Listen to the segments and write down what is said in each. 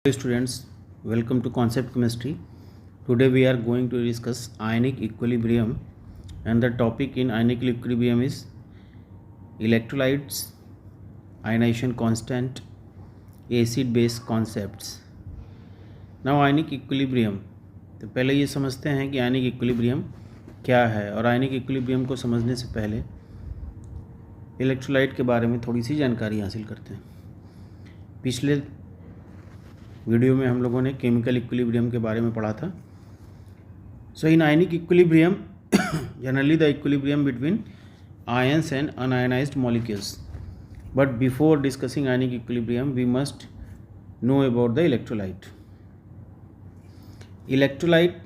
Hello students, welcome to Concept Chemistry. Today we are going to discuss ionic equilibrium, and the topic in ionic equilibrium is electrolytes, ionization constant, acid base concepts. Now ionic equilibrium, तो पहले ये समझते हैं कि ionic equilibrium क्या है, और ionic equilibrium को समझने से पहले इलेक्ट्रोलाइट के बारे में थोड़ी सी जानकारी हासिल करते हैं। पिछले वीडियो में हम लोगों ने केमिकल इक्विलिब्रियम के बारे में पढ़ा था। So in ionic equilibrium generally the equilibrium between ions and unionised molecules, but before discussing ionic equilibrium we must know about the electrolyte. Electrolyte,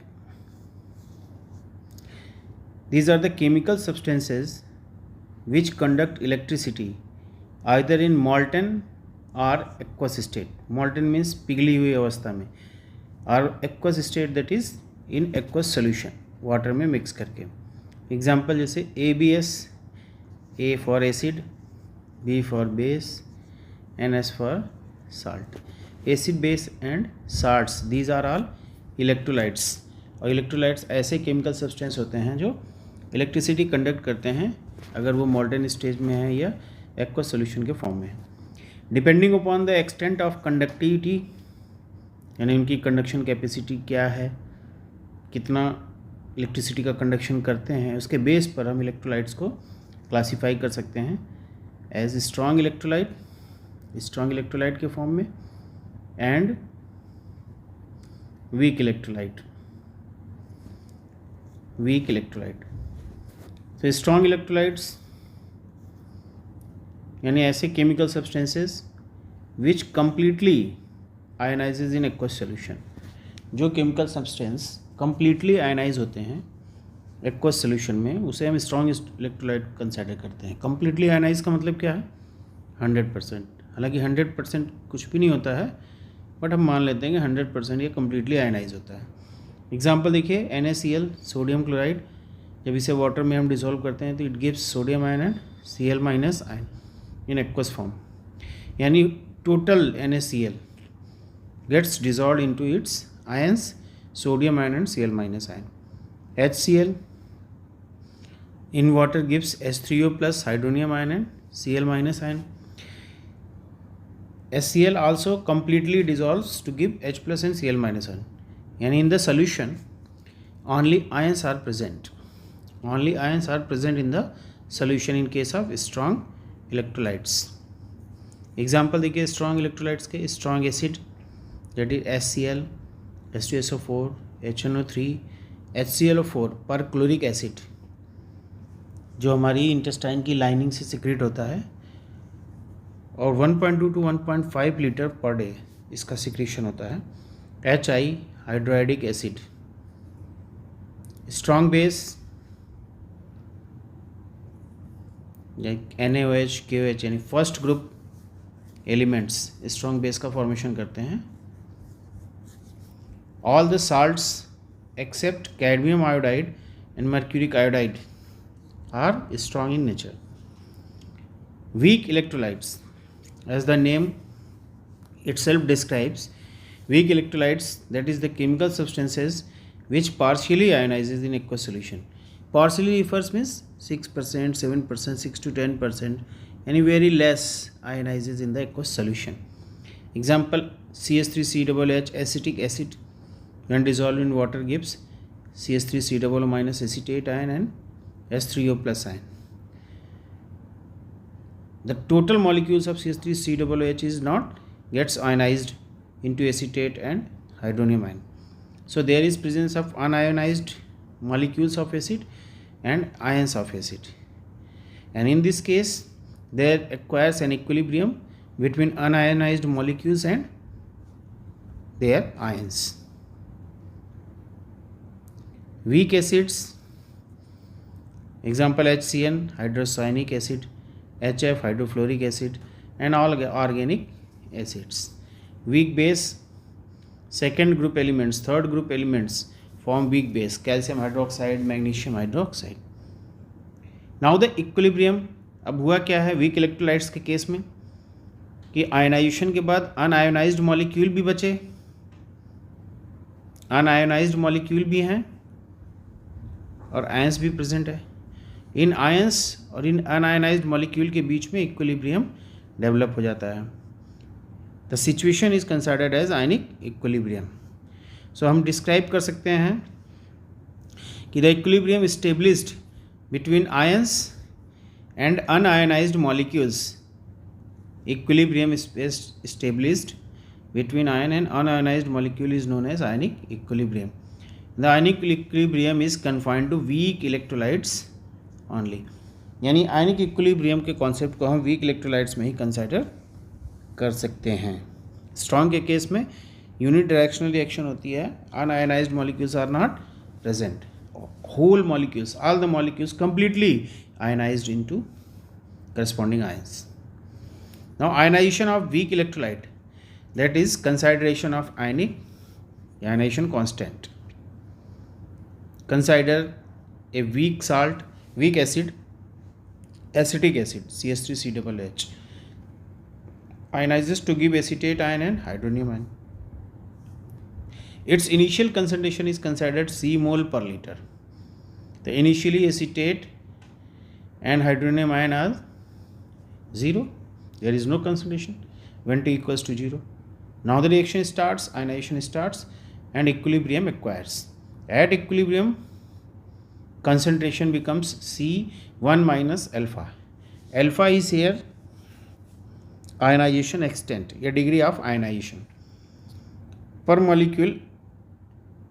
these are the chemical substances which conduct electricity either in molten और aqueous state. Molten means पिघली हुई अवस्था में, और aqueous state that is in aqueous solution, water में mix करके। Example जैसे ABS, A for acid, B for base, NS for salt. Acid, base and salts, these are all electrolytes. और electrolytes ऐसे केमिकल सब्सटेंस होते हैं जो electricity conduct करते हैं अगर वो मॉल्टन स्टेज में है या एक्वस सोल्यूशन के फॉर्म में है। Depending upon the extent of conductivity, यानी उनकी कंडक्शन कैपेसिटी क्या है, कितना इलेक्ट्रिसिटी का कंडक्शन करते हैं, उसके बेस पर हम इलेक्ट्रोलाइट्स को क्लासीफाई कर सकते हैं एज स्ट्रॉन्ग इलेक्ट्रोलाइट के फॉर्म में, एंड वीक इलेक्ट्रोलाइट। तो स्ट्रॉन्ग इलेक्ट्रोलाइट्स यानी ऐसे chemical substances which completely ionises in aqueous solution. जो केमिकल सब्सटेंस कम्प्लीटली आयनाइज होते हैं एक्वस सोल्यूशन में, उसे हम स्ट्रॉन्ग इलेक्ट्रोलाइट कंसिडर करते हैं। कम्प्लीटली आयनाइज का मतलब क्या है? 100%। हालांकि 100% कुछ भी नहीं होता है, बट हम मान लेते हैं कि 100% ये कम्प्लीटली आयनाइज होता है। एग्जाम्पल देखिए, NaCl, सोडियम क्लोराइड, जब इसे वाटर में हम डिसॉल्व करते हैं तो it gives sodium ion and Cl minus ion in aqueous form, यानी total NaCl gets dissolved into its ions, sodium ion and Cl minus ion. HCl in water gives H3O plus hydronium ion and Cl minus ion. HCl also completely dissolves to give H plus and Cl minus ion. यानी in the solution only ions are present. Only ions are present in the solution in case of strong electrolytes. Example देखिए strong electrolytes के, strong acid that is HCl, H2SO4, HNO3, HClO4 पर chloric acid, जो हमारी intestine की lining से secrete होता है, और 1.2 to 1.5 लीटर पर डे इसका सिक्रेशन होता है। HI hydroiodic acid. Strong base NaOH, KOH, यानी first group elements strong base का फॉर्मेशन करते हैं। All the salts except cadmium iodide and mercuric iodide are strong in nature. Weak electrolytes, as the name itself describes, weak electrolytes, that is the chemical substances which partially ionizes in aqueous solution. Partially refers means 6%, 7%, 6 to 10%, and very less ionizes in the aqueous solution. Example, CH3COOH acetic acid when dissolved in water gives CH3COO minus acetate ion and H3O plus ion. The total molecules of CH3COOH is not gets ionized into acetate and hydronium ion. So there is presence of unionized molecules of acid and ions of acid, and in this case there acquires an equilibrium between unionized molecules and their ions. Weak acids, example HCN hydrocyanic acid, HF hydrofluoric acid, and all organic acids. Weak base, second group elements, third group elements form weak base, calcium hydroxide, magnesium hydroxide. Now the equilibrium, अब हुआ क्या है weak electrolytes के case में कि ionization के बाद unionised molecule भी बचे, अनआयोनाइज्ड मॉलिक्यूल भी हैं और आयंस भी प्रेजेंट है। इन आयंस और इन अनआयोनाइज्ड मॉलिक्यूल के बीच में इक्विलिब्रियम डेवलप हो जाता है। The situation is considered as ionic equilibrium. So हम डिस्क्राइब कर सकते हैं कि the equilibrium established between ions and unionised molecules, equilibrium is established between ion and unionized molecule is known as ionic equilibrium. The ionic equilibrium is confined to weak electrolytes only. यानी ionic equilibrium के concept को हम weak electrolytes में ही consider कर सकते हैं। Strong के case में यूनिडायरेक्शनल रिएक्शन होती है, unionized molecules are not present, whole molecules, all the molecules completely ionized into corresponding ions. Now ionization of weak electrolyte, that is consideration of ionization constant. Consider a weak salt, weak acid, acetic acid CH3CHH ionizes to give acetate ion and hydronium ion. Its initial concentration is considered C mole per liter. The initially acetate and hydronium ion are 0. There is no concentration when T equals to 0. Now the reaction starts, ionization starts and equilibrium acquires. At equilibrium, concentration becomes C1 minus alpha. Alpha is here ionization extent या degree of ionization. Per molecule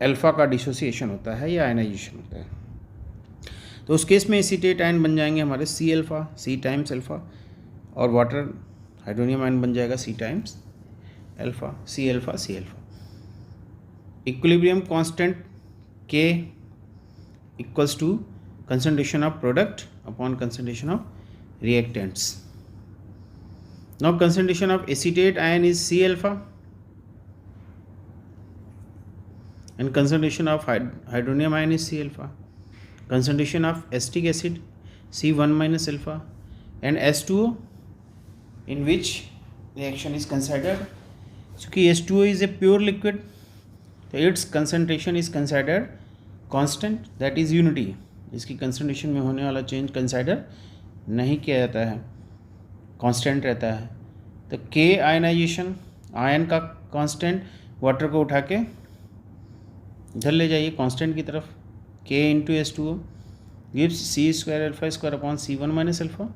alpha का dissociation होता है या ionization होता है। तो उस case में एसीटेट आयन बन जाएंगे हमारे C alpha, C times alpha, और वाटर हाइड्रोनियम आयन बन जाएगा C times alpha, C alpha C alpha. Equilibrium constant K equals to concentration of product upon concentration of reactants. Now concentration of acetate ion is C alpha and concentration of hydronium ion is C alpha. Concentration of acetic acid C1 minus alpha and H2O in which reaction is considered. क्योंकि H2O is a pure liquid, so its concentration is considered constant, that is unity. इसकी concentration में होने वाला change consider नहीं किया जाता है, constant रहता है। तो के आयनाइजेशन, आयन का कांस्टेंट, वाटर को उठा के इधर ले जाइए कांस्टेंट की तरफ, K into H2O gives C square alpha square upon C1 minus alpha,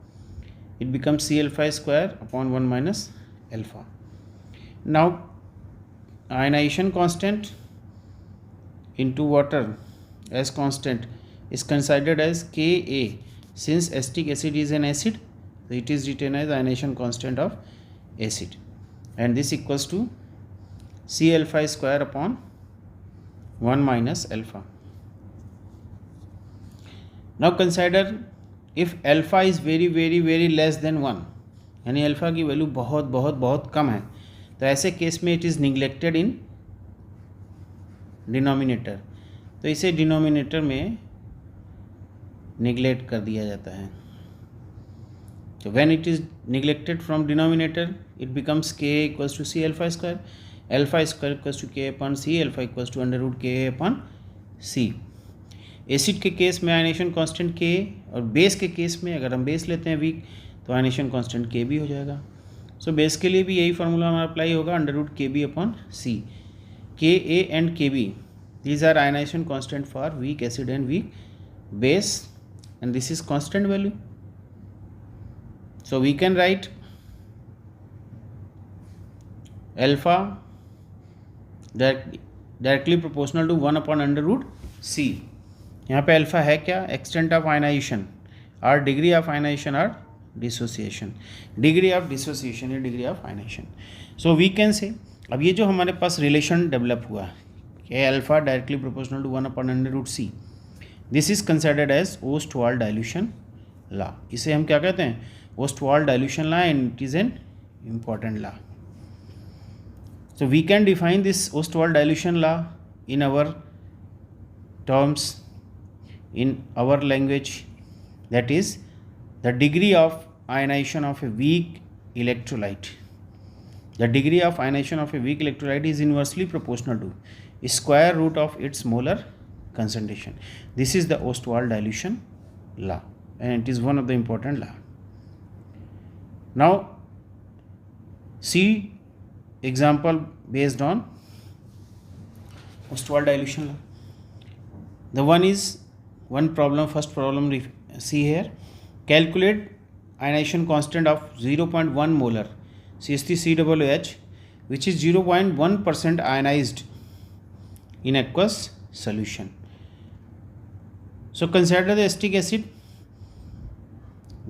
it becomes C alpha square upon 1 minus alpha. Now ionization constant into water as constant is considered as Ka. Since acetic acid is an acid, so it is written as ionization constant of acid, and this equals to C alpha square upon 1 minus alpha. Now consider if alpha is very less than 1, यानी alpha की value बहुत कम है, तो ऐसे case में it is neglected in denominator, तो इसे denominator में निगलेक्ट कर दिया जाता है। तो when it is neglected from denominator it becomes K equals to C alpha square equals to K upon C, alpha equals to under root K upon C. Acid के case में ionisation constant K, और base के case में अगर हम base लेते हैं week तो आयनेशन कांस्टेंट के भी हो जाएगा। सो बेस के लिए भी यही फार्मूला हमारा अप्लाई होगा, under root K B upon C. K A and K B, these are ionization constant for weak acid and weak base, and this is constant value. So we can write alpha directly proportional to 1 upon under root C. यहाँ पे alpha है क्या? Extent of ionization और degree of ionization और dissociation, degree of dissociation या degree of ionization. So we can say, अब ये जो हमारे पास रिलेशन डेवलप हुआ कि alpha directly proportional to 1 upon under root C, this is considered as Ostwald dilution law. इसे हम क्या कहते हैं? Ostwald dilution law, and it is an important law. So we can define this Ostwald dilution law in our terms, in our language, that is the degree of ionization of a weak electrolyte The degree of ionization of a weak electrolyte is inversely proportional to square root of its molar concentration. This is the Ostwald dilution law, and it is one of the important law. Now see example based on Ostwald dilution law. The first problem see here. Calculate ionization constant of 0.1 molar CH3COOH, which is 0.1% ionized in aqueous solution. So consider the acetic acid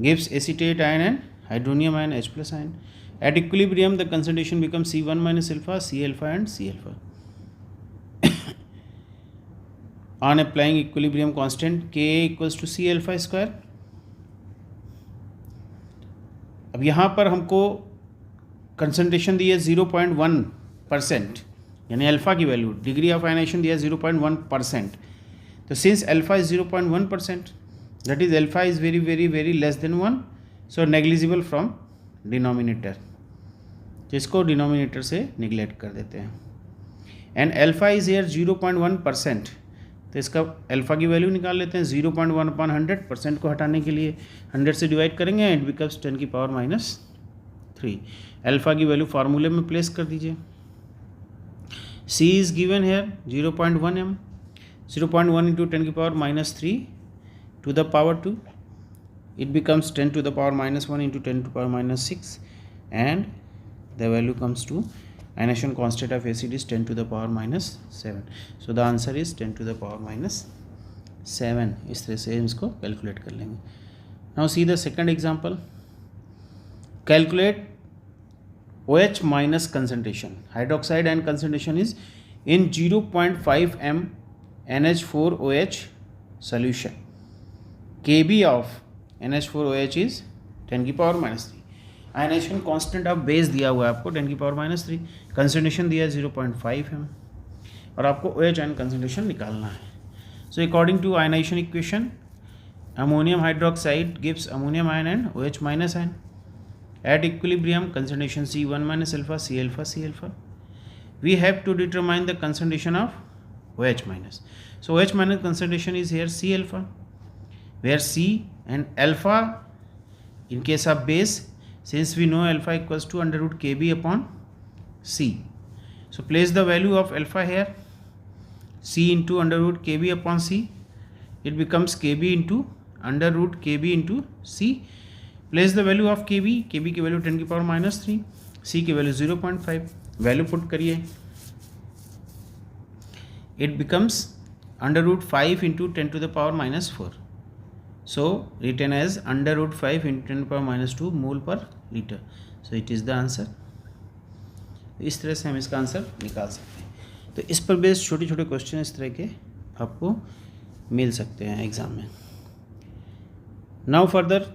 gives acetate ion and hydronium ion H plus ion. At equilibrium the concentration becomes C1 minus alpha, C alpha and C alpha. On applying equilibrium constant Ka equals to C alpha square. अब यहाँ पर हमको concentration दी है 0.1%, यानी alpha की value, degree of ionization दिया है 0.1%. तो since alpha is 0.1%, that is alpha is very very very less than 1, so negligible from denominator. तो इसको डिनोमिनेटर से निगलेक्ट कर देते हैं. एंड अल्फ़ा इज हियर 0.1%, तो इसका अल्फ़ा की वैल्यू निकाल लेते हैं 0.1 अपॉन 100%. को हटाने के लिए 100 से डिवाइड करेंगे एंड बिकम्स 10 की पावर -3. अल्फ़ा की वैल्यू फार्मूले में प्लेस कर दीजिए. C is given here 0.1 m, 0.1 into 10 की power -3 to the power 2. It becomes 10 to the power -1 into 10 to power -6 and the value comes to ionization constant of acid is 10 to the power -7. So the answer is 10 to the power -7. इस तरह से इसको calculate कर लेंगे. Now see the second example. Calculate OH minus concentration. Hydroxide ion concentration is in 0.5 m NH4OH solution. Kb of NH4OH is 10 की power -3. Ionization constant of base दिया हुआ है आपको 10 की पावर -3. कंसंट्रेशन दिया है 0.5 m और आपको OH आयन कंसंट्रेशन निकालना है. So according to ionization equation, ammonium hydroxide gives ammonium ion and OH minus ion. At equilibrium concentration C1 minus alpha, C alpha, C alpha. We have to determine the concentration of OH minus. So OH minus concentration is here C alpha, where C and alpha in case of base, since we know alpha equals to under root Kb upon C. So place the value of alpha here, C into under root Kb upon C. It becomes Kb into under root Kb into C. Place the value of Kb. Kb की value 10 की power -3, C की value 0.5. Value put करिए. It becomes under root 5 into 10 to the power -4. So written as under root 5 into 10 to the power -2 मोल पर litre. So it is the answer. इस तरह से हम इसका आंसर निकाल सकते हैं. तो इस पर बेस्ड छोटे छोटे क्वेश्चन इस तरह के आपको मिल सकते हैं एग्जाम में. Now further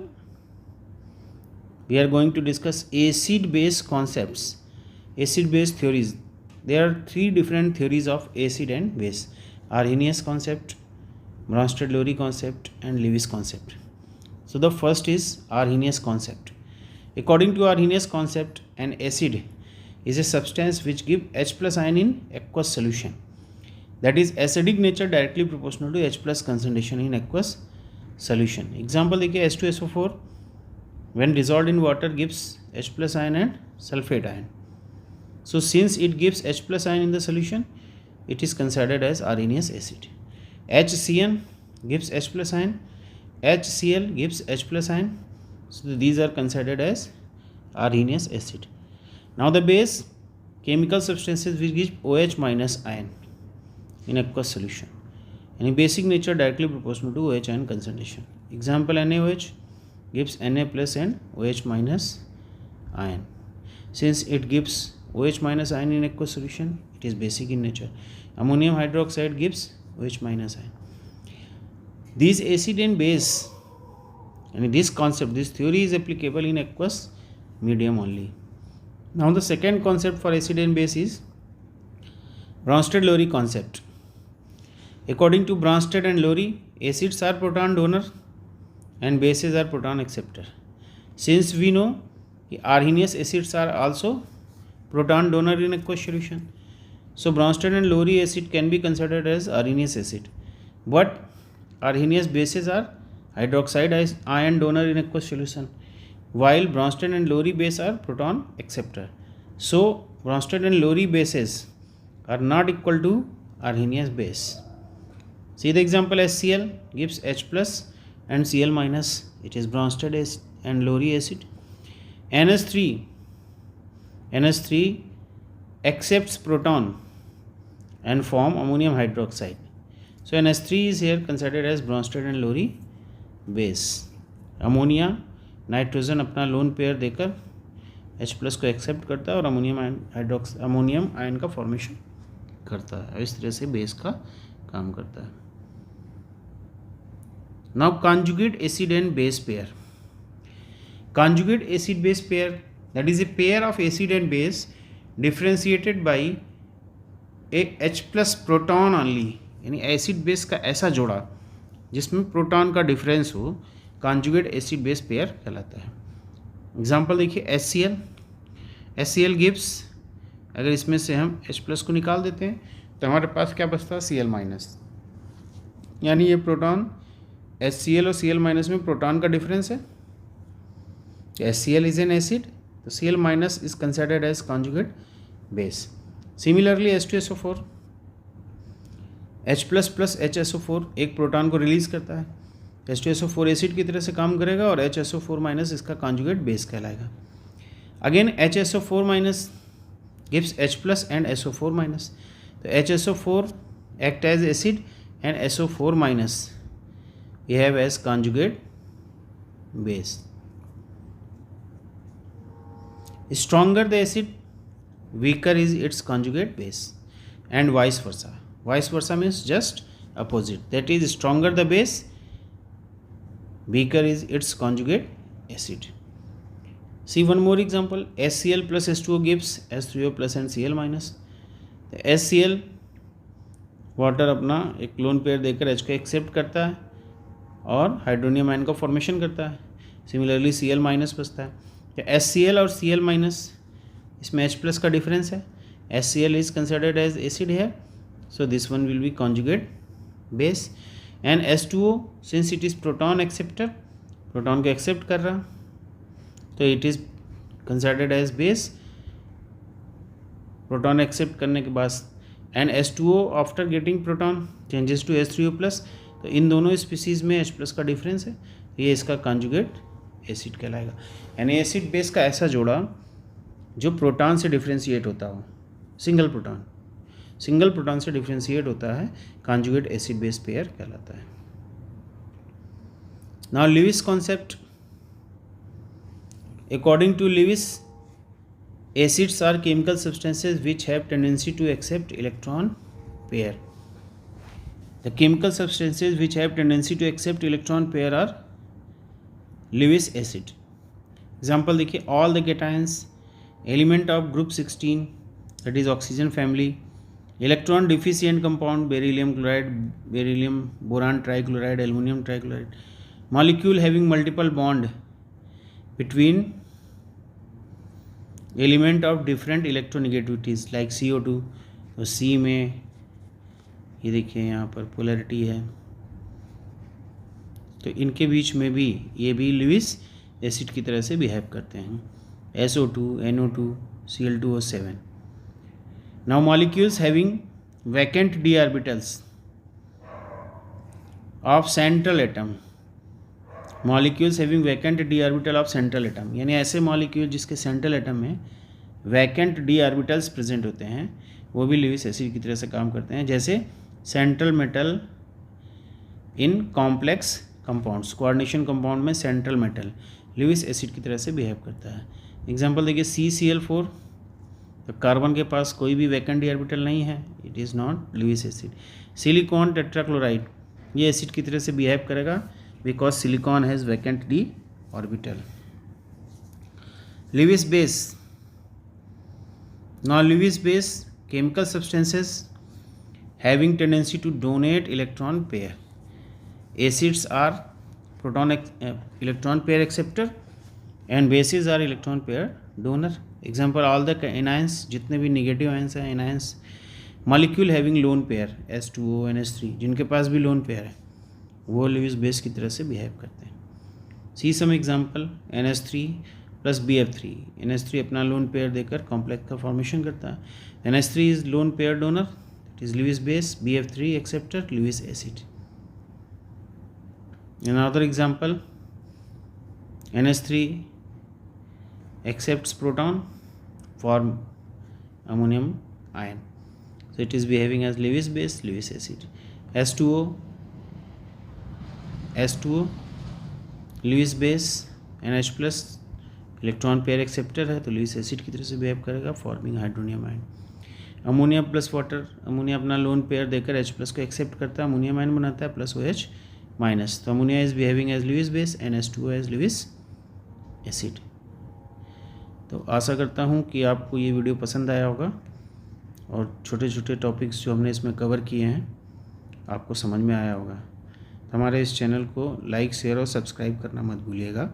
we are going to discuss acid base concepts, acid base theories. There are 3 different theories of acid and base: Arrhenius concept, Bronsted-Lowry concept and Lewis concept. So the first is Arrhenius concept. According to Arrhenius concept, an acid is a substance which give H plus ion in aqueous solution. That is acidic nature directly proportional to H plus concentration in aqueous solution. Example देखिए H2SO4 when dissolved in water gives H plus ion and sulfate ion. So since it gives H plus ion in the solution, it is considered as Arrhenius acid. HCN gives H plus ion, HCl gives H plus ion. So these are considered as Arrhenius acid. Now the base, chemical substances which give OH minus ion in aqueous solution. Any basic nature directly proportional to OH ion concentration. Example NaOH gives Na plus and OH minus ion. Since it gives OH minus ion in aqueous solution, it is basic in nature. Ammonium hydroxide gives OH minus ion. These acid and base, and this concept, this theory is applicable in aqueous medium only. Now the second concept for acid and base is Bronsted-Lowry concept. According to Bronsted and Lowry, acids are proton donor and bases are proton acceptor. Since we know Arrhenius acids are also proton donor in aqueous solution. So Bronsted and Lowry acid can be considered as Arrhenius acid, but Arrhenius bases are hydroxide ion donor in aqueous solution, while Bronsted and Lowry base are proton acceptor. So Bronsted and Lowry bases are not equal to Arrhenius base. See the example, HCl gives H plus and Cl minus. It is Bronsted and Lowry acid. NH3 accepts proton and form ammonium hydroxide. So NH3 is here considered as Bronsted and Lowry base. Ammonia nitrogen अपना lone pair देकर H plus को accept करता है और ammonium ion का formation करता है. इस तरह से बेस का काम करता है. Now conjugate acid and base pair. Conjugate acid base pair, that is a pair of acid and base differentiated by a H plus proton only, यानी एसिड बेस का ऐसा जोड़ा जिसमें प्रोटॉन का डिफरेंस हो, कॉन्जुगेट एसिड बेस पेयर कहलाता है. Example देखिए, HCl गिव्स, अगर इसमें से हम H प्लस को निकाल देते हैं तो हमारे पास क्या बचता है, Cl माइनस. यानी ये प्रोटॉन HCl और Cl माइनस में प्रोटॉन का डिफरेंस है. HCl इज एन एसिड, तो Cl minus is considered as conjugate base. Similarly H2SO4, H plus plus HSO4 एक प्रोटॉन को रिलीज करता है. H2SO4 एसिड की तरह से काम करेगा और HSO4 माइनस इसका कॉन्जुगेट बेस कहलाएगा. Again HSO4 minus gives H plus and SO4 minus. तो HSO4 act as acid and SO4 minus we have as conjugate base. Stronger the acid, weaker is its conjugate base, and vice versa. Vice versa means just opposite. That is, stronger the base, weaker is its conjugate acid. See one more example. HCl plus H2O gives H3O plus and Cl minus. The HCl water अपना एक loan pair देकर H को accept करता है और hydronium ion का formation करता है. सिमिलरली Cl माइनस बचता है. तो HCl और Cl माइनस, इसमें H प्लस का डिफरेंस है. HCl is considered as acid है, so this one will be conjugate base. And H2O since it is proton acceptor, proton को एक्सेप्ट कर रहा, तो it is considered as base. Proton accept करने के बाद and H2O after getting proton changes to H3O plus. तो इन दोनों स्पीसीज में H प्लस का डिफरेंस है, ये इसका कॉन्जुगेट एसिड कहलाएगा. यानी एसिड बेस का ऐसा जोड़ा जो प्रोटॉन से डिफ्रेंशिएट होता हो, सिंगल प्रोटॉन से डिफ्रेंशिएट होता है, कॉन्जुगेट एसिड बेस पेयर कहलाता है. Now Lewis concept. According to Lewis, acids are chemical substances which have tendency to accept electron pair. The chemical substances which have tendency to accept electron pair are Lewis acid. Example देखिए, all the cations, element of group 16, that is oxygen family, electron deficient compound, beryllium chloride, beryllium boron trichloride, aluminum trichloride, molecule having multiple bond between element of different electronegativities like CO2. तो C में ये देखिए यहाँ पर polarity है, तो इनके बीच में भी ये भी लिविस एसिड की तरह से बिहेव करते हैं. SO2, NO2, Cl2O7. Now molecules having vacant d orbitals of central atom, molecules having vacant D orbital of central atom, यानी ऐसे मॉलिक्यूल जिसके सेंट्रल एटम में वैकेंट डी ऑर्बिटल्स प्रेजेंट होते हैं, वो भी लिविस एसिड की तरह से काम करते हैं. जैसे central metal in complex compounds, coordination compound में सेंट्रल मेटल लिविस एसिड की तरह से बिहेव करता है. एग्जांपल देखिए, CCl4, तो कार्बन के पास कोई भी वैकेंट डी ऑर्बिटल नहीं है, it is not Lewis acid. Silicon tetrachloride, ये एसिड की तरह से बिहेव करेगा because silicon has vacant d orbital. Lewis base. Now Lewis base, chemical substances having tendency to donate electron pair. Acids are electron pair acceptor and bases are electron pair donor. Example all the anions, जितने भी negative ions हैं anions, molecule having lone pair H2O NH3, जिनके पास भी lone pair है वो Lewis base की तरह से बिहेव करते हैं। सी some example, NH3 plus BF3, NH3 अपना लोन पेयर देकर कॉम्प्लेक्स का फॉर्मेशन करता है। NH3 is lone pair donor, it is Lewis base, BF3 acceptor, Lewis acid. Another example, NH3 accepts proton, form ammonium ion, so it is behaving as Lewis base, Lewis acid. H2O, Lewis base, NH plus electron pair acceptor है तो Lewis acid की तरह से behave करेगा, forming hydronium ion. Ammonia plus water, ammonia अपना lone pair देकर H plus को accept करता है, अमोनियम आयन बनाता है प्लस OH माइनस, तो ammonia is behaving as Lewis base, NH2O as Lewis acid. तो आशा करता हूँ कि आपको ये वीडियो पसंद आया होगा और छोटे छोटे टॉपिक्स जो हमने इसमें कवर किए हैं आपको समझ में आया होगा। तो हमारे इस चैनल को लाइक, शेयर और सब्सक्राइब करना मत भूलिएगा।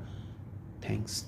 थैंक्स।